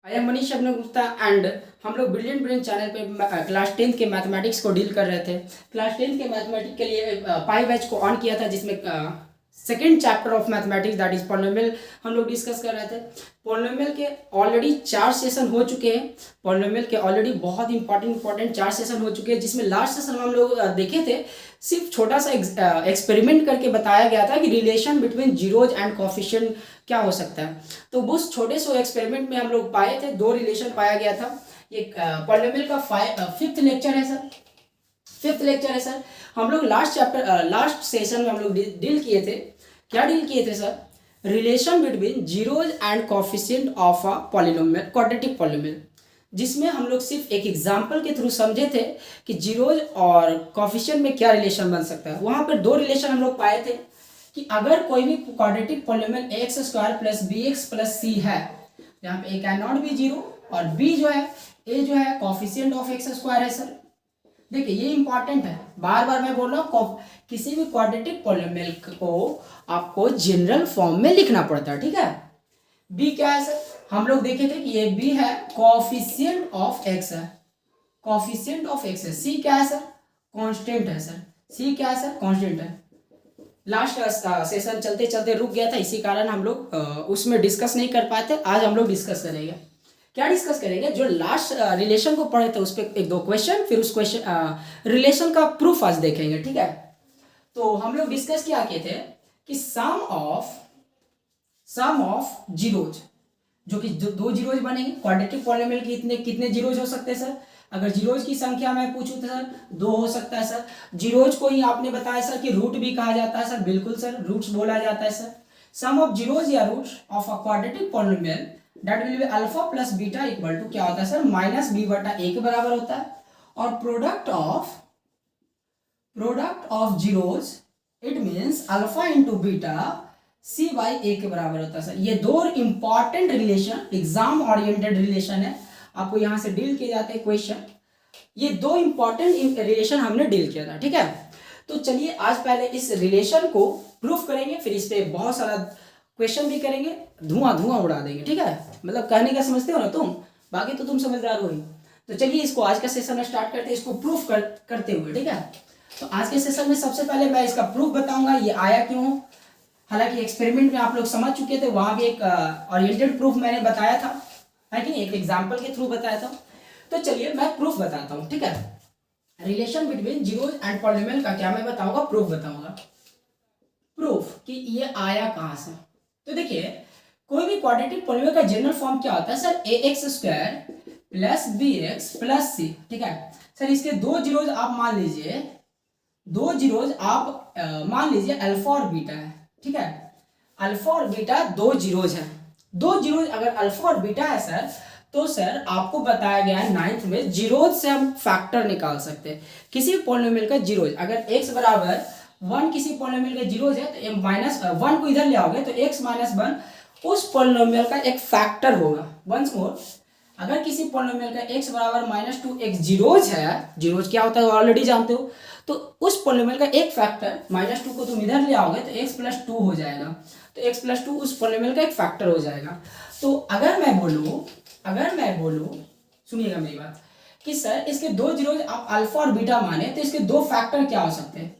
I am Manish Abhinav Gupta and हम लोग brilliant brain channel पे क्लास 10 के मैथमेटिक्स को डील कर रहे थे। क्लास 10 के मैथमेटिक्स के लिए पाई बैच को ऑन किया था, जिसमें second chapter of mathematics that is polynomial हम लोग डिस्कस कर रहे थे। पॉलिनोमियल के ऑलरेडी 4 सेशन हो चुके हैं। पॉलिनोमियल के ऑलरेडी बहुत इंपॉर्टेंट 4 सेशन हो चुके हैं, जिसमें लास्ट सेशन हम लोग देखे थे, सिर्फ छोटा सा एक्सपेरिमेंट करके बताया गया था कि relation between zeros and coefficient क्या हो सकता है। तो उस छोटे से एक्सपेरिमेंट में हम लोग पाए थे 2 रिलेशन पाया गया था। ये पॉलिनोमियल का फिफ्थ लेक्चर है सर। हम लोग लास्ट सेशन में हम लोग डील किए थे। क्या डील किए थे sir? Relation between zeros and coefficient of a polynomial, quadratic polynomial, जिसमें हम लोग सिर्फ एक एग्जाम्पल के थ्रू समझे थे कि जीरोज और कोफिशिएंट में क्या रिलेशन बन सकता है। वहां पर 2 रिलेशन हम लोग पाए थे कि अगर कोई भी quadratic polynomial x square plus b x plus c है, जहाँ पे a can not be zero, और बी जो है ए जो है कोफिशिएंट ऑफ एक्स स्क्वायर है सर। देखिए ये इंपॉर्टेंट है, बार बार मैं बोल रहा हूँ, किसी भी क्वाड्रेटिक पॉलिनोमियल को आपको जनरल फॉर्म में लिखना पड़ता है, ठीक है। बी क्या है सर? हम लोग देखे थे कि ये बी है कोफिशिएंट ऑफ एक्स है, कोफिशिएंट ऑफ एक्स है। सी क्या है सर? कांस्टेंट है सर। सी क्या है सर? कांस्टेंट है। लास्ट सेशन चलते चलते रुक गया था, इसी कारण हम लोग उसमें डिस्कस नहीं कर पाते। आज हम लोग डिस्कस करेंगे। क्या डिस्कस करेंगे? जो लास्ट रिलेशन को पढ़े थे उस पर 1-2 क्वेश्चन, फिर उस क्वेश्चन रिलेशन का प्रूफ आज देखेंगे, ठीक है। तो हम लोग डिस्कस क्या किए थे कि सम ऑफ जीरोज, जो कि 2 जीरोज बनेंगे क्वाड्रेटिक पॉलिनोमियल की, कितने जीरोज हो सकते हैं सर? अगर जीरोज की संख्या मैं पूछूं तो सर 2 हो सकता है सर। जीरोज को ही आपने बताया सर कि रूट भी कहा जाता है सर। बिल्कुल सर, रूट्स बोला जाता है सर। सम ऑफ जीरोज या roots of a quadratic polynomial that will be alpha plus beta equal to क्या होता है सर? माइनस बी बटा ए के बराबर होता है। और product of zeros it means alpha into beta c by a के बराबर होता है सर। ये 2 important relation, exam oriented relation है, आपको यहां से डील किए जाते हैं क्वेश्चन। ये 2 इंपॉर्टेंट रिलेशन हमने डील किया था, ठीक है। तो चलिए आज पहले इस रिलेशन को प्रूफ करेंगे, फिर इस पे बहुत सारा क्वेश्चन भी करेंगे, धुआं उड़ा देंगे, ठीक है। मतलब कहने का समझते हो ना तुम, बाकी तो तुम समझदार हो ही। तो चलिए इसको आज का सेशन स्टार्ट करते हैं, इसको प्रूफ करते हुए, ठीक है। तो आज के सेशन में सबसे पहले मैं इसका प्रूफ बताऊंगा, ये आया क्यों। हालांकि एक्सपेरिमेंट में आप लोग समझ चुके थे, वहां भी एक ओरिएंटेड प्रूफ मैंने बताया था, है कि नहीं, एक एग्जाम्पल के थ्रू बताया था। तो चलिए मैं प्रूफ बताता हूँ, ठीक है। Relation between zeros and polynomial का क्या मैं बताऊंगा? प्रूफ बताऊंगा। प्रूफ कि ये आया कहां से। तो देखिए कोई भी क्वाड्रेटिक पॉलिनोमियल का जनरल फॉर्म क्या होता है sir? A x square plus b x plus c, ठीक है सर। इसके 2 जीरोज आप मान लीजिए, 2 जीरोज आप मान लीजिए अल्फा और बीटा है, ठीक है। अल्फा और बीटा 2 जीरोज है। 2 जीरोज अगर अल्फा और बीटा है सर, तो सर आपको बताया गया है 9th में, जीरोज से हम फैक्टर निकाल सकते हैं किसी भी पॉलिनोमियल का। जीरोज अगर x बराबर 1 किसी पॉलिनोमियल का जीरोज है, तो माइनस 1 को इधर ले आओगे तो x माइनस 1 उस पॉलिनोमियल का एक फैक्टर होगा। वंस मोर, अगर किसी पॉलिनोमियल का x बराबर -2x जीरोज है, जीरोज क्या होता है ऑलरेडी जानते हो, तो उस पॉलिनोमियल का एक फैक्टर -2 को तुम इधर ले आओगे तो x प्लस 2 हो जाएगा। तो x प्लस 2 उस पॉलिनोमियल का एक फैक्टर हो जाएगा। तो अगर मैं बोलूं सुनिएगा मेरी बात, कि सर इसके 2 जीरोज आप अल्फा और बीटा माने, तो इसके 2 फैक्टर क्या हो सकते हैं?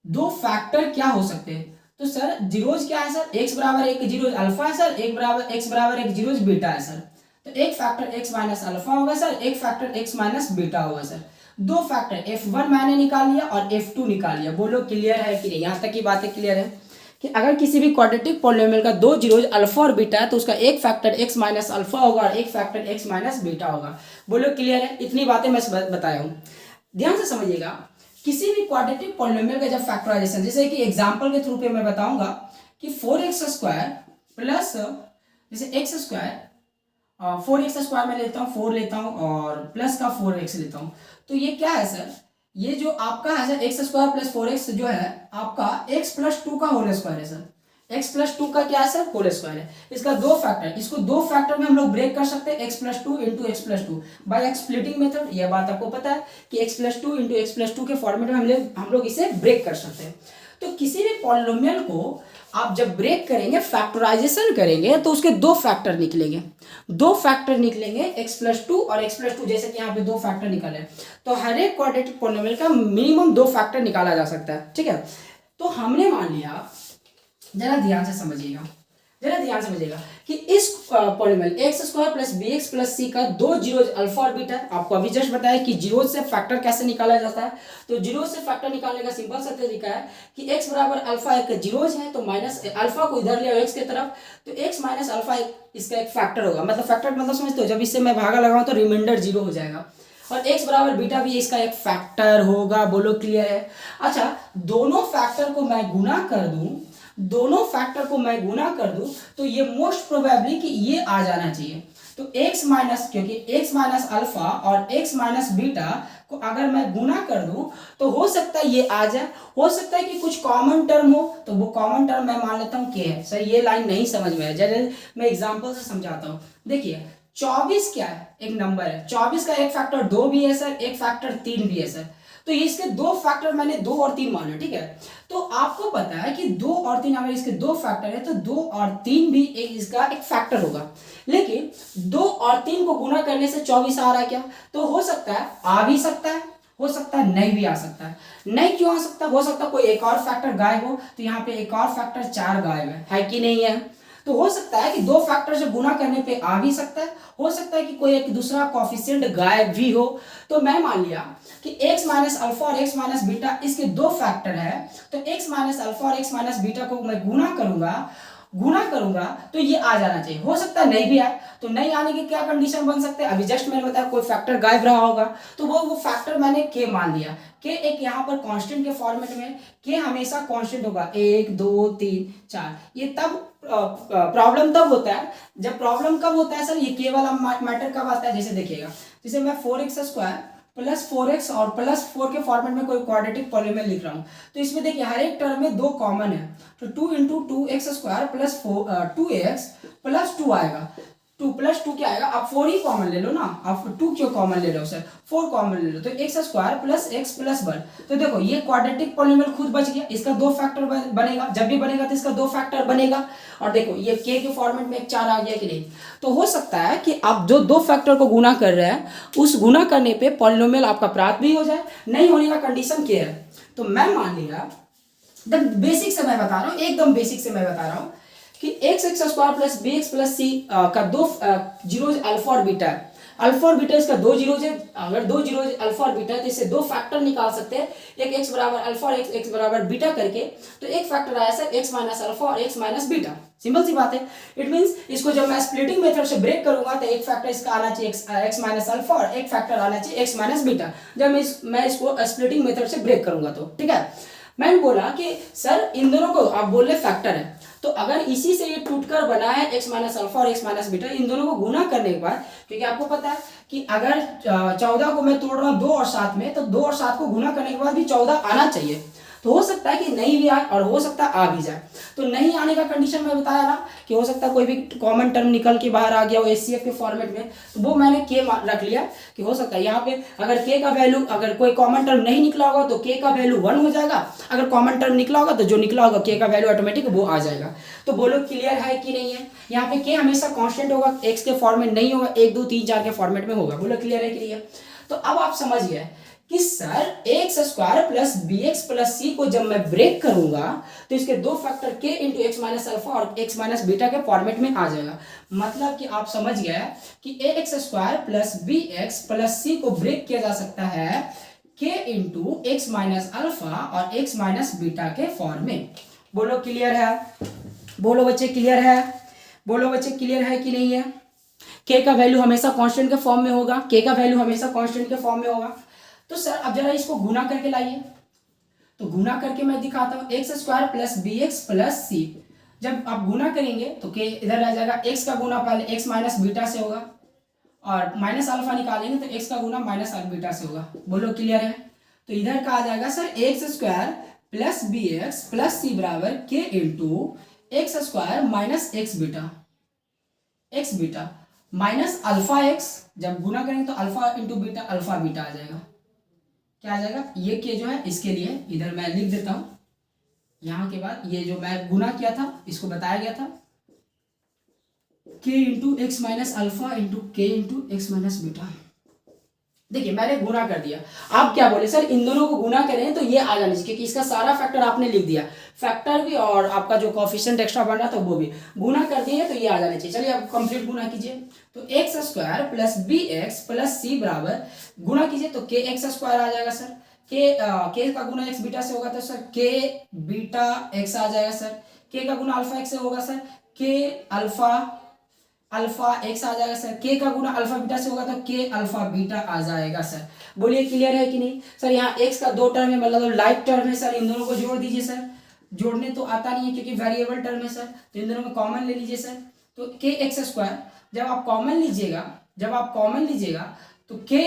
2 फैक्टर क्या हो सकते हैं? तो सर जीरोज क्या है सर? x बराबर 1 जीरोज अल्फा है सर, x बराबर 1 जीरोज बीटा है सर। तो एक फैक्टर x माइनस अल्फा होगा सर, एक फैक्टर x माइनस बीटा होगा सर। 2 फैक्टर f1 मैंने निकाल लिया और f2 निकाल लिया। बोलो क्लियर है कि नहीं? यहाँ तक की बातें क्लियर है कि अगर किसी भी क्वाड्रेटिक पॉलिनोमियल का 2 जीरोज अल्फा और बीटा है, तो उसका एक फैक्टर x माइनस अल्फा होगा और एक फैक्टर x माइनस बीटा होगा। बोलो क्लियर है? इतनी बातें मैं बताया हूँ, ध्यान से समझिएगा। किसी भी क्वाड्रेटिक पॉलिनोमियल का जब फैक्टराइजेशन, जैसे कि एग्जांपल के थ्रू पे मैं बताऊंगा कि 4x स्क्वायर प्लस, जैसे x स्क्वायर 4x स्क्वायर में लेता हूँ, 4 लेता हूँ और प्लस का 4x लेता हूँ, तो ये क्या है सर? ये जो आपका है sir x square plus 4x जो है आपका x प्लस 2 का होल स्क्वायर है सर। x प्लस 2 का क्या है सर? होल स्क्वायर है। इसका 2 फैक्टर, इसको 2 फैक्टर में हम लोग ब्रेक कर सकते हैं, x plus 2 into x plus 2 by splitting method. यह बात आपको पता है कि x plus 2 into x plus 2 के फॉर्मेट में हम लोग इसे ब्रेक कर सकते हैं। तो किसी भी पॉलिनोमियल को आप जब ब्रेक करेंगे, फैक्टराइजेशन करेंगे, तो उसके दो फैक्टर निकलेंगे। दो फैक्टर निकलेंगे x+2 और x+2, जैसे कि यहाँ पे दो फैक्टर निकले, तो हर एक क्वाड्रेटिक पॉलिनोमियल का मिनिमम दो फैक्टर निकाला जा सकता है। ठीक है, तो हमने मान लिया, जरा ध्यान से समझिएगा, जरा ध्यान से समझिएगा कि इस polynomial x² plus bx plus c का दो जीरोज अल्फा और बीटा। आपको अभी जस्ट बताया कि जीरो से फैक्टर कैसे निकाला जाता है। तो जीरो से फैक्टर निकालने का सिंपल सा तरीका है कि x बराबर अल्फा एक जीरोज है, तो माइनस अल्फा को इधर लिया x के तरफ, तो x माइनस अल्फा इसका एक फैक्टर होगा। मतलब फैक्टर मतलब समझते हो, जब इससे मैं भागा लगाऊं तो रिमाइंडर जीरो हो जाएगा। और x बराबर बीटा भी इसका एक फैक्टर होगा। बोलो क्लियर है? अच्छा, दोनों फैक्टर को मैं गुना कर दूं, दोनों फैक्टर को मैं गुना कर दूं, तो ये मोस्ट प्रोबेबली कि ये आ जाना चाहिए। तो x माइनस, क्योंकि x माइनस अल्फा और x माइनस बीटा को अगर मैं गुना कर दूं, तो हो सकता है ये आ जाए, हो सकता है कि कुछ कॉमन टर्म हो, तो वो कॉमन टर्म मैं मान लेता हूं k है। सर ये लाइन नहीं समझ में है, जरा मैं एग्जांपल से समझाता हूं। देखिए 24 क्या है? एक नंबर है। 24 का एक फैक्टर 2 भी है सर, एक फैक्टर 3 भी है सर। तो ये इसके दो फैक्टर मैंने 2 और 3 माने। ठीक है, तो आपको पता है कि 2 और 3 अगर इसके दो फैक्टर है, तो 2 और 3 भी इसका एक फैक्टर होगा। लेकिन 2 और 3 को गुना करने से 24 आ रहा है क्या? तो हो सकता है, आ भी सकता है, हो सकता है नहीं भी आ सकता है। नहीं क्यों आ सकता? हो सकता है कोई एक और फैक्टर गायब हो, तो यहाँ पे एक और फैक्टर 4 गायब है कि नहीं है? तो हो सकता है कि दो फैक्टर से गुना करने पे आ भी सकता है, हो सकता है कि कोई एक दूसरा कोएफिशिएंट गायब भी हो। तो मैं मान लिया कि x माइनस अल्फा और x माइनस बीटा इसके दो फैक्टर है, तो x माइनस अल्फा और x माइनस बीटा को मैं गुना करूंगा तो ये आ जाना चाहिए। हो सकता है नहीं भी आए, तो नहीं आने की क्या कंडीशन बन सकते हैं? अभी जस्ट मैंने बताया कोई फैक्टर गायब रहा होगा, तो वो फैक्टर मैंने k मान लिया। k एक यहाँ पर कांस्टेंट के फॉर्मेट में, k हमेशा कांस्टेंट होगा, 1 2 3 4। ये तब प्रॉब्लम तब होता है, जब प्रॉब्लम कब होता है सर? ये k वाला मैटर कब आता है? जैसे देखिएगा, जैसे मैं 4x² प्लस 4x और प्लस 4 के फॉर्मेट में कोई क्वाड्रेटिक पॉलिनोमियल लिख रहा हूं, तो इसमें देखिए हर एक टर्म में दो कॉमन है, तो 2 into 2x² plus 2x plus 2 आएगा। 2 प्लस 2 क्या आएगा? आप 4 ही कॉमन ले लो ना, आप 2 क्यों कॉमन ले लो सर? 4 कॉमन ले लो, तो x² प्लस x प्लस 1। तो देखो ये क्वाड्रेटिक पॉलिनोमियल खुद बच गया, इसका दो फैक्टर बनेगा, जब भी बनेगा तो इसका दो फैक्टर बनेगा। और देखो ये k के फॉर्मेट में एक 4 आ गया कि नहीं? तो हो सकता है कि आप जो दो फैक्टर को गुना कर रहे हैं, उस गुना करने पे पॉलिनोमियल आपका प्राप्त भी हो जाए। नहीं होने का कंडीशन क्या है? तो मैं मान लिया, बेसिक से मैं बता रहा हूँ, एकदम बेसिक से मैं बता रहा हूँ कि x² plus bx plus c का दो जीरोज अल्फा और बीटा है। अल्फा और बीटा इसका दो जीरोज है। अगर दो जीरोज अल्फा और बीटा है, तो इससे दो फैक्टर निकाल सकते हैं, एक x बराबर अल्फा और x बराबर बीटा करके। तो एक फैक्टर आया सर x माइनस अल्फा और x माइनस बीटा। सिंपल सी बात है। इट मींस इसको जब मैं स्प्लिटिंग मेथड से ब्रेक करूंगा, तो एक फैक्टर इसका आना चाहिए x माइनस अल्फा और एक फैक्टर आना चाहिए x माइनस बीटा, जब मैं इसको स्प्लिटिंग मेथड से ब्रेक करूंगा तो। ठीक है, मैंने बोला कि सर इन दोनों को आप बोल रहे फैक्टर है, तो अगर इसी से ये टूटकर बना है x माइनस अल्फा और x माइनस बीटा, इन दोनों को गुना करने के बाद, क्योंकि आपको पता है कि अगर 14 को मैं तोड़ रहा हूँ 2 और 7 में, तो 2 और 7 को गुना करने के बाद भी 14 आना चाहिए। तो हो सकता है कि नहीं भी आए और हो सकता है आ भी जाए। तो नहीं आने का कंडीशन मैं बताया ना कि हो सकता है कोई भी कॉमन टर्म निकल के बाहर आ गया हो HCF के फॉर्मेट में, तो वो मैंने k रख लिया कि हो सकता है यहाँ पे अगर k का वैल्यू, अगर कोई कॉमन टर्म नहीं निकला होगा तो k का वैल्यू 1 हो जाएगा, अगर कॉमन टर्म निकला होगा तो जो निकला होगा k का वैल्यू ऑटोमेटिक वो आ जाएगा। तो बोलो क्लियर है कि नहीं है? यहाँ पे k हमेशा कॉन्स्टेंट होगा, x के फॉर्मेट नहीं होगा, 1 2 3 4 के फॉर्मेट में होगा। बोलो क्लियर है कि नहीं है? तो अब आप समझ गए कि sir x² plus bx plus c को जब मैं ब्रेक करूंगा, तो इसके दो factor k into x minus alpha और x माइनस बीटा के फॉर्मेट में आ जाएगा। मतलब कि आप समझ गए कि ax² plus bx plus c को ब्रेक किया जा सकता है k into x minus alpha और x माइनस बीटा के फॉर्म में। बोलो क्लियर है? बोलो बच्चे क्लियर है? बोलो बच्चे क्लियर है कि नहीं है? k का वैल्यू हमेशा कांस्टेंट के फॉर्म में होगा, k का वैल्यू हमेशा कांस्टेंट के फॉर्म में होगा। तो सर अब जरा इसको गुना करके लाइए, तो गुना करके मैं दिखाता हूं, x² plus bx plus c। जब आप गुना करेंगे तो k इधर आ जाएगा, x का गुना पहले x माइनस बीटा से होगा, और माइनस अल्फा निकालेंगे तो x का गुना माइनस बीटा से होगा। बोलो क्लियर है? तो इधर का आ जाएगा sir x² plus bx plus c बराबर k into x² minus x beta minus alpha x। जब गुना करेंगे तो alpha into beta, alpha beta आ जाएगा। क्या आ जाएगा? ये के जो है इसके लिए इधर मैं लिख देता हूं, यहाँ के बाद ये जो मैं गुना किया था इसको बताया गया था k into x minus alpha into के इंटू एक्स माइनस बीटा। देखिए मैंने गुना कर दिया, आप क्या बोले सर इन दोनों को गुना करें तो ये आ जाना चाहिए क्योंकि इसका सारा फैक्टर आपने लिख दिया, फैक्टर भी और आपका जो कोफिशिएंट एक्स्ट्रा बन रहा था वो भी गुना कर दिए तो ये आ जाना चाहिए। चलिए आप कंप्लीट गुना कीजिए, तो x square plus b x plus c बराबर गुना कीजिए तो के एक्स स्क्वायर आ जाएगा सर, के का गुना एक्स बीटा से होगा तो सर के बीटा एक्स आ जाएगा सर, के का गुना अल्फा एक्स से होगा सर के अल्फा एक्स आ जाएगा सर, के का गुना अल्फा बीटा से होगा तो के अल्फा बीटा आ जाएगा सर। बोलिए क्लियर है कि नहीं सर। यहाँ एक्स का दो टर्म है मतलब लाइक टर्म है सर, इन दोनों को जोड़ दीजिए सर, जोड़ने तो आता नहीं है क्योंकि वेरिएबल टर्म है सर, तो इन दोनों में कॉमन ले लीजिए सर। तो के एक्स स्क्वायर जब आप कॉमन लीजिएगा तो के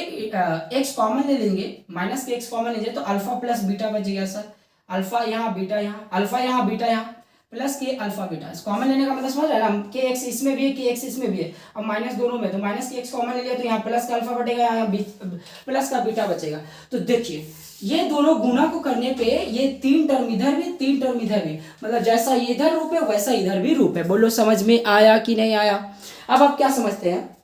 एक्स कॉमन ले लेंगे, माइनस के एक्स कॉमन लीजिए तो अल्फा प्लस बीटा बचेगा सर, अल्फा यहाँ बीटा यहाँ, अल्फा यहाँ बीटा यहाँ प्लस के अल्फा बीटा। कॉमन लेने का मतलब समझ रहे ना, के एक्स इसमें भी है के एक्स इसमें भी है, अब माइनस दोनों में तो माइनस के एक्स कॉमन ले लिया तो यहाँ प्लस का अल्फा बचेगा, यहाँ प्लस का बीटा बचेगा। तो देखिए ये दोनों गुना को करने पे ये तीन टर्म इधर भी तीन टर्म इधर भी, मतलब जैसा इधर रूप है वैसा इधर भी रूप है। बोलो समझ में आया कि नहीं आया। अब आप क्या समझते हैं,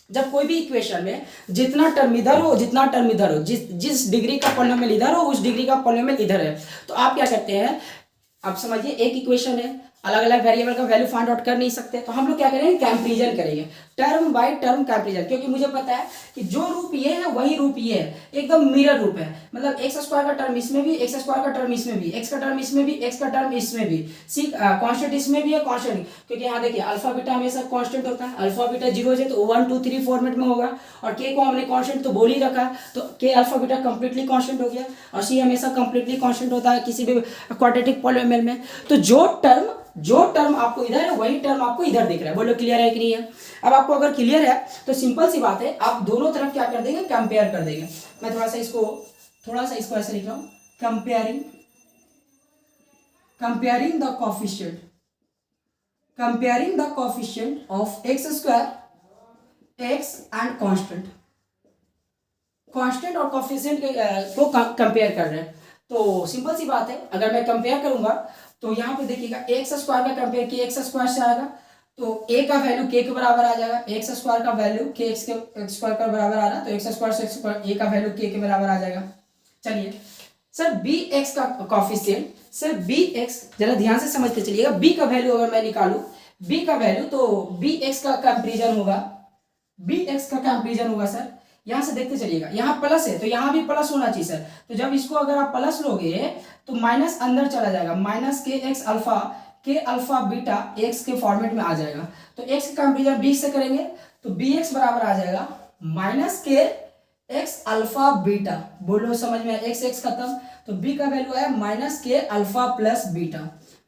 जब कोई भी इक्वेशन में जितना टर्म इधर हो जितना टर्म इधर हो, जिस डिग्री का पॉलिनोमियल इधर हो उस डिग्री का पॉलिनोमियल इधर है, तो आप क्या करते हैं, अब समझिए एक इक्वेशन है, अलग अलग वेरिएबल का वैल्यू फाइंड आउट कर नहीं सकते, तो हम लोग क्या करेंगे कंपैरिजन करेंगे, टर्म बाय टर्म कंपैरिजन, क्योंकि मुझे पता है कि जो रूप ये है वही रूप ये है, एकदम मिरर रूप है, मतलब एक्स स्क्वायर का टर्म इसमें भी, एक्स स्क्वायर का टर्म इसमें भी, एक्स का टर्म इसमें भी, एक्स का टर्म इसमें भी, सी कांस्टेंट इसमें भी है कांस्टेंट, क्योंकि यहाँ देखिए अल्फा बीटा हमेशा कांस्टेंट होता है, अल्फा बीटा जीरो है तो 1 2 3 फॉर्मेट में होगा, और के को हमने कांस्टेंट तो बोल ही रखा है तो के अल्फा बीटा कंप्लीटली कांस्टेंट हो गया, और सी हमेशा कंप्लीटली कांस्टेंट होता है किसी भी क्वाड्रेटिक पॉलिनोमियल में। तो जो टर्म आपको इधर है वही टर्म आपको इधर दिख रहा है। बोलो क्लियर है कि नहीं है। अब आपको अगर क्लियर है तो सिंपल सी बात है, आप दोनों तरफ क्या कर देंगे कंपेयर कर देंगे। मैं थोड़ा सा इसको ऐसे लिख रहा हूं, comparing the coefficient of x square x and constant और कोफिशिएंट को कंपेयर कर रहे हैं। तो सिंपल सी बात है, अगर मैं कंपेयर करूंगा तो यहाँ पे देखिएगा एक्स स्क्वायर का कंपेयर के एक्स स्क्वायर से आएगा तो ए का वैल्यू के बराबर आ जाएगा, एक्स स्क्वायर का वैल्यू के एक्स के स्क्वायर का बराबर आ रहा है तो एक्स स्क्वायर से एक्स स्क्वायर ए का वैल्यू के बराबर आ जाएगा। चलिए सर बी एक्स का कोफिशिएंट, सर बी एक्स जरा ध्यान से समझते चलिएगा, बी का वैल्यू अगर मैं निकालूं बी का वैल्यू तो बी एक्स का कंपेरिजन होगा, सर यहाँ से देखते चलिएगा, यहाँ प्लस है तो यहाँ भी प्लस होना चाहिए सर, तो जब इसको अगर आप प्लस लोगे तो माइनस अंदर चला जाएगा, माइनस के एक्स अल्फा के अल्फा बीटा एक्स के फॉर्मेट में आ जाएगा, तो एक्स का कंपेरिजन बी से करेंगे तो बी एक्स बराबर आ जाएगा माइनस के एक्स अल्फा बीटा। बोलो समझ में, एक्स एक्स खत्म, तो बी का वैल्यू आया माइनस के अल्फा प्लस बीटा।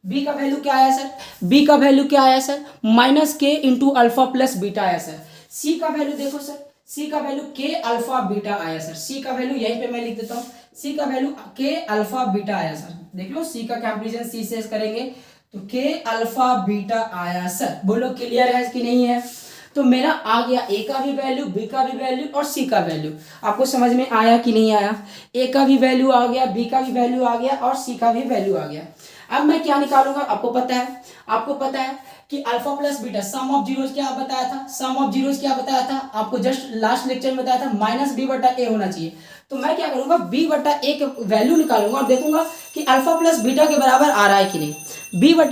बी का वैल्यू क्या आया सर, बी का वैल्यू क्या आया सर, माइनस के इंटू अल्फा प्लस बीटा आया सर। सी का वैल्यू देखो सर, सी का वैल्यू के अल्फा बीटा आया सर, सी का वैल्यू यहीं पे मैं लिख देता हूँ, सी का वैल्यू के अल्फा बीटा आया सर। देख लो सी का कंपैरिजन सी से करेंगे तो के अल्फा बीटा आया सर। बोलो क्लियर है कि नहीं है। तो मेरा आ गया ए का भी वैल्यू, बी का भी वैल्यू और सी का वैल्यू। आपको समझ में आया कि नहीं आया। ए का भी वैल्यू आ गया, बी का भी वैल्यू आ गया और सी का भी वैल्यू आ गया। अब मैं क्या निकालूंगा, आपको पता है कि alpha plus beta some of zeros क्या बताया था, आपको जस्ट लास्ट लेक्चर में बताया था माइनस बी बटा ए होना चाहिए। तो मैं क्या करूंगा, बी बटा ए के वैल्यू निकालूंगा और देखूंगा कि अल्फा प्लस बीटा के बराबर आ रहा है कि नहीं।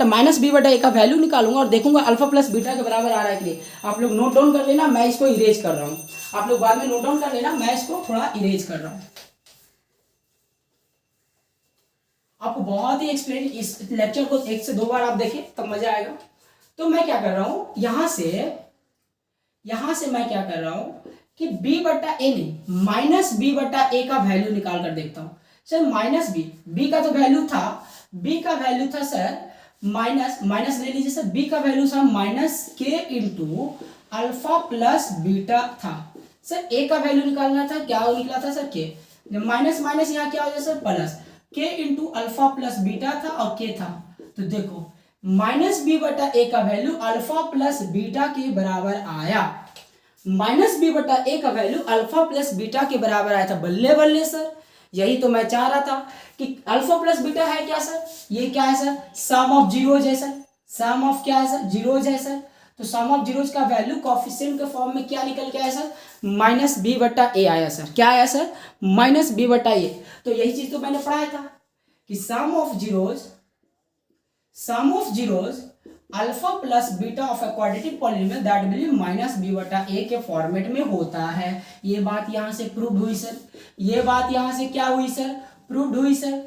माइनस बी बटा ए का वैल्यू निकालूंगा और देखूंगा अल्फा प्लस बीटा के बराबर आ रहा है कि नहीं। आप लोग नोट डाउन कर लेना, मैं इसको इरेज कर रहा हूँ। आप लोग बाद में नोट डाउन कर लेना, मैं इसको थोड़ा इरेज कर रहा हूँ। आपको बहुत ही एक्सप्लेन, इस लेक्चर को 1 से 2 बार आप देखें तब मजा आएगा। तो मैं क्या कर रहा हूं, यहां से मैं क्या कर रहा हूं कि b बटा ए नहीं माइनस बी बटा ए का वैल्यू निकाल कर देखता हूं। सर माइनस बी का तो वैल्यू था, b का वैल्यू था सर माइनस ले लीजिए सर, b का वैल्यू था माइनस के इंटू अल्फा प्लस बीटा था। सर a का वैल्यू निकालना था, क्या निकला था सर के, माइनस माइनस यहाँ क्या हो जाए सर प्लस, के इंटू अल्फा प्लस बीटा था और के था। तो देखो माइनस बी बटा ए का वैल्यू अल्फा प्लस बीटा के बराबर आया, माइनस बी बटा ए का वैल्यू अल्फा प्लस बीटा के बराबर आया था। बल्ले बल्ले सर, यही तो मैं चाह रहा था कि अल्फा प्लस बीटा है क्या सर, ये क्या है सर, सम ऑफ जीरोज है सर, सम ऑफ क्या है सर, जीरोज है सर। तो सम ऑफ जीरोज का वैल्यू कोएफिशिएंट के फॉर्म में क्या निकल के आया सर, माइनस बी बटा ए आया सर, क्या आया सर, माइनस बी बटा ए। तो यही चीज तो मैंने पढ़ाया था कि sum of zeros alpha plus beta of a quadratic polynomial that will be minus b बटा ए के फॉर्मेट में होता है। ये बात यहां से प्रूव हुई सर, ये बात यहां से क्या हुई सर, प्रूव हुई सर,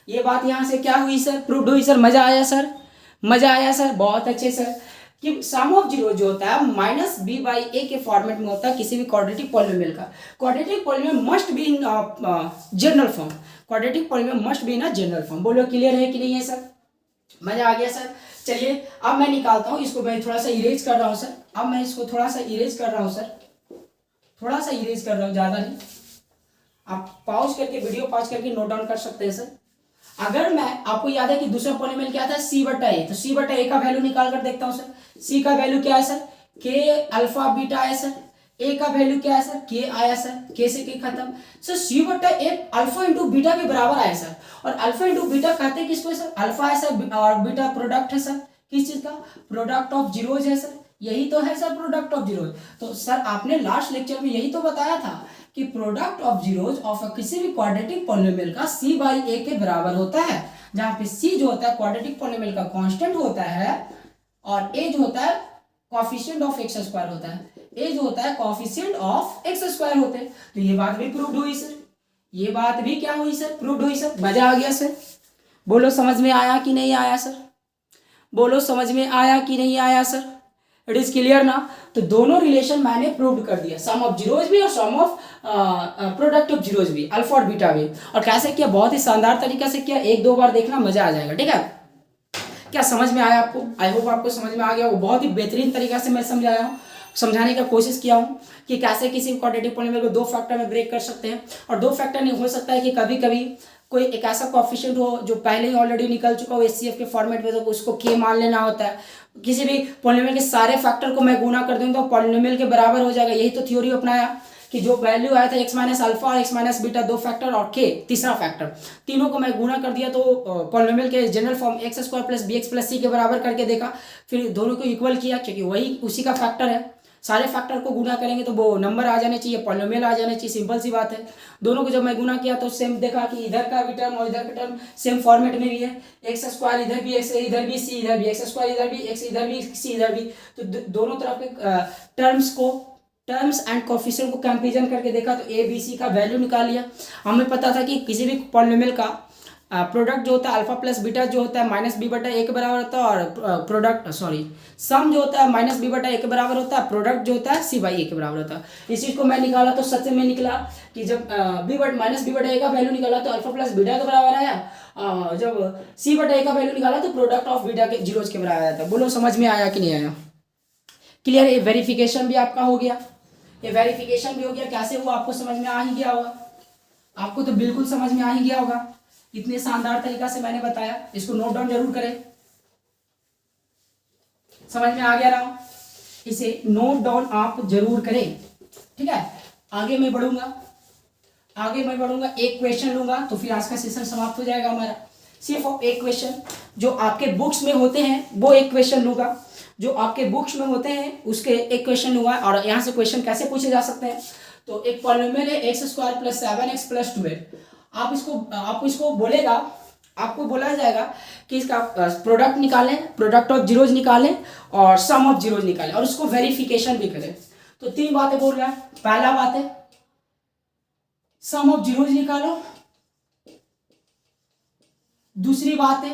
ये बात यहां से क्या हुई सर, प्रूव हुई सर। मजा आया सर, मजा आया सर, बहुत अच्छे सर। कि सम ऑफ जीरो जो होता है माइनस बी बाई ए के फॉर्मेट में होता है किसी भी क्वाड्रेटिक पॉलिनोमियल का। Quadratic polynomial must be in general form, quadratic polynomial must be in general form. बोलो क्लियर है कि नहीं है सर, मजा आ गया सर। चलिए अब मैं निकालता हूं इसको, मैं थोड़ा सा इरेज कर रहा हूं सर, अब मैं इसको थोड़ा सा इरेज कर रहा हूं सर, थोड़ा सा इरेज कर रहा हूं, ज्यादा नहीं। आप पॉज करके, वीडियो पॉज करके नोट डाउन कर सकते हैं सर। अगर मैं, आपको याद है कि दूसरा पॉलिनोमियल क्या था, सी बटा ए, तो सी बटा ए का वैल्यू निकाल कर देखता हूं सर। सी का वैल्यू क्या है सर, के अल्फा बीटा है सर। ए का वैल्यू क्या है सर, के आया सर, के से के खत्म सर। सी बटा ए अल्फा इंटू बीटा के बराबर आया सर, और अल्फा इंटू बीटा कहते हैं किसको सर, अल्फा है सर और बीटा प्रोडक्ट है सर, किस चीज का, प्रोडक्ट ऑफ जीरोज है सर, यही तो है सर प्रोडक्ट ऑफ जीरोज। तो सर आपने लास्ट लेक्चर में यही तो बताया था कि प्रोडक्ट ऑफ जीरोज ऑफ किसी भी क्वाड्रेटिक पॉलिनोमियल का सी बाई ए के बराबर होता है, जहां पे सी जो होता है क्वाड्रेटिक पॉलिनोमियल का कांस्टेंट होता है, और ए जो होता है कोएफिशिएंट ऑफ एक्स स्क्वायर होता है, ए जो होता है कोएफिशिएंट ऑफ एक्स स्क्वायर होते हैं। तो ये बात भी प्रूव्ड हुई सर, ये बात भी क्या हुई सर, प्रूव्ड हुई सर। मजा आ गया सर, बोलो समझ में आया कि नहीं आया सर, बोलो समझ में आया कि नहीं आया सर, इट इज क्लियर ना। तो दोनों रिलेशन मैंने प्रूव कर दिया, सम ऑफ जीरोज भी और सम ऑफ प्रोडक्ट ऑफ जीरोज भी, अल्फा और बीटा भी। और कैसे किया, बहुत ही शानदार तरीका से किया, एक दो बार देखना मजा आ जाएगा, ठीक है। क्या समझ में आया आपको, आई होप आपको समझ में आ गया। वो बहुत ही बेहतरीन तरीका से मैं समझाया हूँ, समझाने का कोशिश किया हूँ कि कैसे किसी क्वाड्रेटिक पॉलिनोमियल को दो फैक्टर में ब्रेक कर सकते हैं। और दो फैक्टर नहीं हो सकता है कि कभी कभी कोई एक ऐसा कोएफिशिएंट हो जो पहले ही ऑलरेडी निकल चुका हो एचसीएफ के फॉर्मेट में, तो उसको के मान लेना होता है। किसी भी पॉलिनोमियल के सारे फैक्टर को मैं गुना कर दूंगा तो पॉलिनोमियल के बराबर हो जाएगा। यही तो थ्योरी अपनाया कि जो वैल्यू आया था एक्स माइनस अल्फा और एक्स माइनस बीटा दो फैक्टर और के तीसरा फैक्टर, तीनों को मैं गुना कर दिया तो पॉलिनोमियल के general form x square plus b x plus c के बराबर करके देखा, फिर दोनों को इक्वल किया क्योंकि वही उसी का फैक्टर है। सारे फैक्टर को गुना करेंगे तो वो नंबर आ जाने चाहिए, पॉलिनोमियल आ जाने चाहिए, सिंपल सी बात है। दोनों को जब मैं गुना किया तो सेम देखा कि इधर का भी टर्म और इधर का टर्म सेम फॉर्मेट में भी है, एक्स स्क्वायर इधर भी एक्स, इधर भी सी, इधर भी एक्स स्क्वायर, इधर भी एक्स, इधर भी सी, इधर भी। तो दोनों तरफ के टर्म्स एंड कोएफिशिएंट को कंपैरिजन करके देखा तो ए बी सी का वैल्यू निकाल लिया। हमें पता था कि किसी भी पॉलिनोमियल का प्रोडक्ट जो होता है अल्फा प्लस बीटा जो होता है माइनस बी बटा ए के बराबर होता है, और प्रोडक्ट सम जो होता है माइनस बी बटा ए के बराबर होता है, प्रोडक्ट जो होता है सी बाई ए के बराबर होता है। इस चीज को मैं निकाला तो सच में निकला कि जब माइनस बी बटा ए का वैल्यू निकाला तो अल्फा प्लस बीटा के बराबर आया, जब सी बटा ए का वैल्यू निकाला तो प्रोडक्ट ऑफ बीटा के जीरोज के बराबर आया था। बोलो समझ में आया कि नहीं आया, क्लियर। ये वेरिफिकेशन भी आपका हो गया, ये वेरिफिकेशन भी हो गया। कैसे हुआ आपको समझ में आ ही गया होगा, आपको तो बिल्कुल समझ में आ ही गया होगा, इतने शानदार तरीका से मैंने बताया। इसको नोट डाउन जरूर करें, समझ में आ गया ना, इसे नोट डाउन आप जरूर करें, ठीक है। आगे मैं बढ़ूंगा, एक क्वेश्चन लूंगा तो फिर आज का सेशन समाप्त हो जाएगा हमारा। सिर्फ एक क्वेश्चन जो आपके बुक्स में होते हैं वो एक क्वेश्चन लूंगा, जो आपके बुक्स में होते हैं उसके एक क्वेश्चन लूंगा। और यहाँ से क्वेश्चन कैसे पूछे जा सकते हैं, तो एक पॉलिनोमियल है x square plus 7x plus 12। आपको इसको बोलेगा, आपको बोला जाएगा कि इसका प्रोडक्ट निकालें, प्रोडक्ट ऑफ जीरोज निकालें और सम ऑफ जीरोज निकालें और उसको वेरिफिकेशन भी करें। तो तीन बातें बोल रहा है। पहला बात है सम ऑफ जीरोज निकालो, दूसरी बात है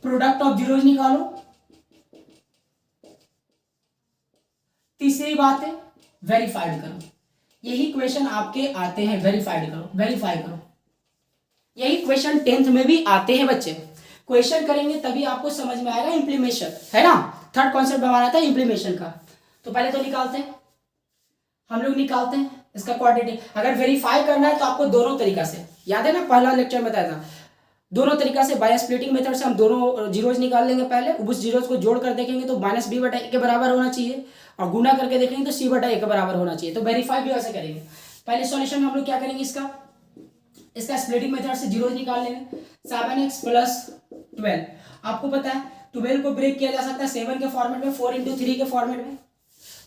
प्रोडक्ट ऑफ जीरोज निकालो, तीसरी बात है वेरीफाइड करो। यही क्वेश्चन आपके आते हैं, वेरीफाइड करो, वेरीफाई करो। यही क्वेश्चन 10th में भी आते हैं बच्चे। क्वेश्चन करेंगे तभी आपको समझ में आएगा इंप्लीमेशन, है ना। थर्ड कॉन्सेप्ट हमारा था इंप्लीमेशन का। तो पहले तो निकालते हैं, हम लोग निकालते हैं इसका क्वांटिटी। अगर वेरीफाई करना है तो आपको दोनों तरीका से, याद है ना पहला लेक्चर में बताया था, दोनों तरीका से बाय स्प्लिटिंग मेथड से हम दोनों जीरोज निकाल लेंगे। पहले उस जीरोज को जोड़ कर देखेंगे तो माइनस बी बटा ए के बराबर होना चाहिए, और गुना करके देखेंगे तो सी बटा ए के बराबर होना चाहिए। तो वेरीफाई भी ऐसे करेंगे। पहले सॉल्यूशन में हम लोग क्या करेंगे, इसका इसका स्प्लिटिंग मेथड से जीरोज निकाल लेंगे। 7x प्लस 12, आपको पता है 12 को ब्रेक किया जा सकता है 7 के फॉर्मेट में, 4 इंटू 3 के फॉर्मेट में।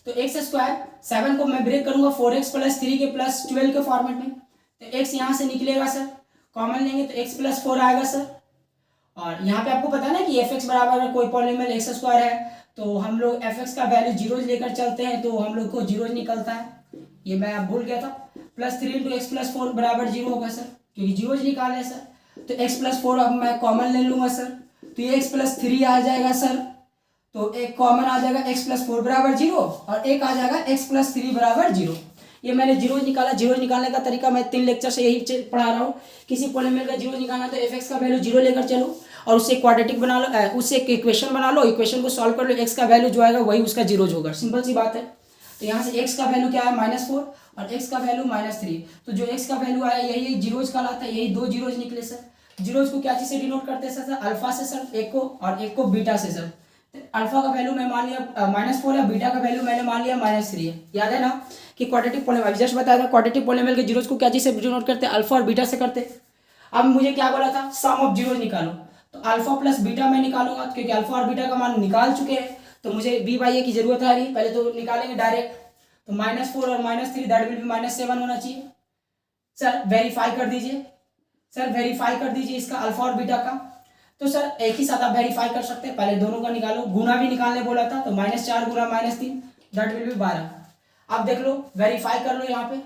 तो एक्स स्क्वायर 7 को मैं ब्रेक करूंगा 4x प्लस 3 के प्लस 12 के फॉर्मेट में, तो x यहाँ से निकलेगा सर, कॉमन लेंगे तो x प्लस 4 आएगा सर। और यहाँ पे आपको पता है ना कि एफ एक्स बराबर कोई पॉलिनोमियल एक्स स्क्वायर है, तो हम लोग एफ एक्स का वैल्यू जीरोज लेकर चलते हैं तो हम लोग को जीरोज निकलता है, ये मैं आप भूल गया था। प्लस 3 इंटू एक्स प्लस 4 बराबर 0 होगा सर, क्योंकि जीरोज निकाल है सर। तो x प्लस 4 अब मैं कॉमन ले लूंगा सर, तो ये x प्लस 3 आ जाएगा सर, तो एक कॉमन आ जाएगा x प्लस 4 बराबर 0 और एक आ जाएगा x प्लस 3 बराबर 0। ये मैंने जीरोज निकाला। जीरोज निकालने का तरीका मैं 3 लेक्चर से यही पढ़ा रहा हूँ। किसी पॉलिनोमियल का जीरोज निकालना तो एफ एक्स का वैल्यू 0 लेकर चलो और उससे क्वाड्रेटिक बना लो, उससे एक इक्वेशन बना लो, इक्वेशन को सॉल्व कर लो, x का वैल्यू जो आएगा वही उसका जीरोज होगा, सिंपल सी बात है। तो यहाँ से x का वैल्यू क्या है -4 और x का वैल्यू -3, तो जो x का वैल्यू आया यही जीरोज कहलाता है, यही 2 जीरोज निकले सर। जीरोज को क्या चीज से डिनोट करते हैं सर? अल्फा से सर एक को, और एक को बीटा से सर। अल्फा का वैल्यू मैं मान लिया -4 है, बीटा का वैल्यू मैंने मान लिया -3 है। याद है ना कि क्वाड्रेटिक पॉलिनोमियल जस्ट बताया था, क्वाड्रेटिक पॉलिनोमियल के जीरोज को क्या चीज से डिनोट करते हैं? अल्फा और बीटा से करते। अब मुझे क्या बोला था? सम ऑफ जीरोज निकालो, तो अल्फा प्लस बीटा मैं निकालूंगा क्योंकि अल्फा और बीटा का मान निकाल चुके हैं, तो मुझे b/a की जरूरत है नहीं, पहले तो निकालेंगे डायरेक्ट। तो -4 और -3 दैट विल बी -7 होना चाहिए सर। वेरीफाई कर दीजिए सर, वेरीफाई कर दीजिए इसका अल्फा और बीटा का। तो सर एक ही साथ आप वेरीफाई कर सकते हैं, पहले दोनों का निकालो। गुना भी निकालने बोला था, तो -4 गुना -3 दैट विल बी 12। आप देख लो, वेरीफाई कर लो। यहाँ पे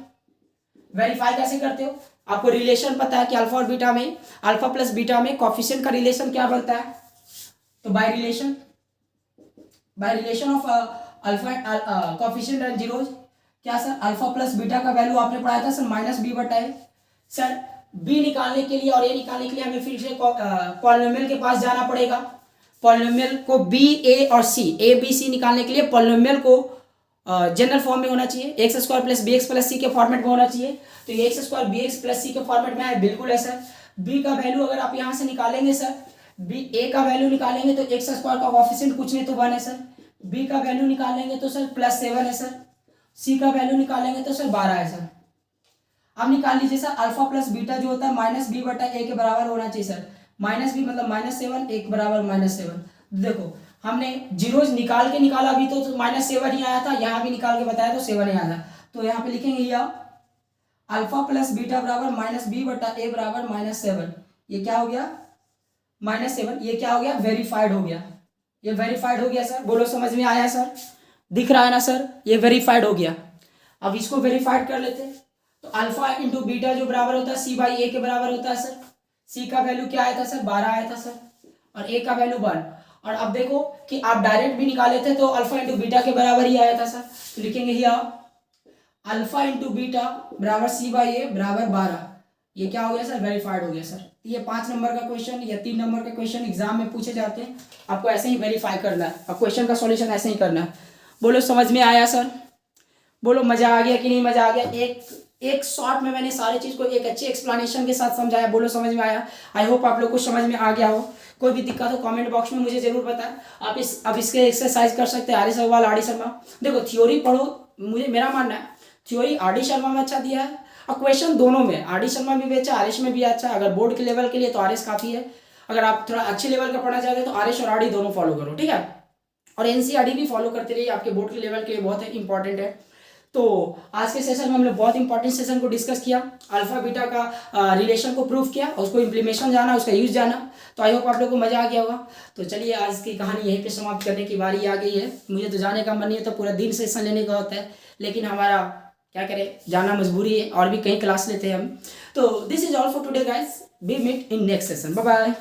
वेरीफाई कैसे करते हो? आपको रिलेशन पता है कि अल्फा और बीटा में, अल्फा प्लस बीटा में कोफिशिएंट का रिलेशन क्या बनता है? तो by relation of alpha coefficient and zeros क्या सर? अल्फा प्लस बीटा का वैल्यू आपने पढ़ाया था सर -b/a। सर b निकालने के लिए और a निकालने के लिए हमें फिर से पॉलिनोमियल के पास जाना पड़ेगा। पॉलिनोमियल को b, a और c, a b c निकालने के लिए पॉलिनोमियल को जनरल फॉर्म में होना चाहिए, x square plus b x plus c के फॉर्मेट में होना चाहिए। तो ये x square b x plus c के फॉर्मेट में है, बिल्कुल है सर। b का वैल्यू अगर आप यहाँ से निकालेंगे सर, a का वैल्यू निकालेंगे तो एक्स स्क्वायर का कोएफिशिएंट कुछ नहीं तो 1 है सर। b का वैल्यू निकालेंगे तो सर +7 है सर। c का वैल्यू निकालेंगे तो सर 12 है सर। अब निकाल लीजिए सर, अल्फा प्लस बीटा जो होता है -b/a के बराबर होना चाहिए सर। -b मतलब -7, एक बराबर -7। देखो हमने जीरोज निकाल के निकाला, अभी तो -7 ही आया था, यहाँ भी निकाल के बताया तो 7 ही आया था। तो यहाँ पे लिखेंगे या अल्फा प्लस बीटा बराबर -b/a बराबर -7। ये क्या हो गया? -7। ये क्या हो गया? वेरीफाइड हो गया। ये वेरीफाइड हो गया सर, बोलो समझ में आया सर? दिख रहा है ना सर? ये वेरीफाइड हो गया। अब इसको वेरीफाइड कर लेते हैं। तो अल्फा इंटू बीटा जो बराबर होता है c/a के बराबर होता है सर। c का वैल्यू क्या आया था सर? 12 आया था सर, और a का वैल्यू 1। और अब देखो कि आप डायरेक्ट भी निकाले थे तो अल्फा इंटू बीटा के बराबर ही आया था सर। तो लिखेंगे यहाँ अल्फा इंटू बीटा बराबर c/a बराबर 12। ये क्या हो गया सर? वेरीफाइड हो गया सर। ये 5 नंबर का क्वेश्चन या 3 नंबर के क्वेश्चन एग्जाम में पूछे जाते हैं, आपको ऐसे ही वेरीफाई करना है और क्वेश्चन का सॉल्यूशन ऐसे ही करना है। बोलो समझ में आया सर? बोलो मजा आ गया कि नहीं मजा आ गया? एक शॉर्ट में मैंने सारी चीज को एक अच्छे एक्सप्लेनेशन के साथ समझाया। बोलो समझ में आया? आई होप आप लोग को समझ में आ गया हो। कोई भी दिक्कत हो कमेंट बॉक्स में मुझे जरूर बताएं। आप इसके एक्सरसाइज कर सकते हैं। आर सवाल आर डी शर्मा, देखो थ्योरी पढ़ो, मुझे मेरा मानना है थ्योरी आर डी शर्मा में अच्छा दिया है और क्वेश्चन दोनों में, आर डी शर्मा में भी अच्छा, आर एस में भी अच्छा। अगर बोर्ड के लेवल के लिए तो आर एस काफी है, अगर आप थोड़ा अच्छे लेवल का पढ़ना चाहते हैं तो आर एस और आर डी दोनों फॉलो करो, ठीक है। और एनसीईआरटी भी फॉलो करते रहिए, आपके बोर्ड के लेवल के लिए बहुत इंपॉर्टेंट है। तो आज के सेशन में हमने बहुत इंपॉर्टेंट सेशन को डिस्कस किया, अल्फा बीटा का रिलेशन को प्रूव किया, उसको इम्प्लीमेशन जाना, उसका यूज जाना। तो आई होप आप लोग को मजा आ गया होगा। तो चलिए आज की कहानी यहीं पे समाप्त करने की बारी आ गई है। मुझे तो जाने का मन नहीं है, तो पूरा दिन सेशन लेने का होता है, लेकिन हमारा क्या करें, जाना मजबूरी है और भी कहीं क्लास लेते हैं हम। तो this is all for today guys, be meet in next session, bye bye.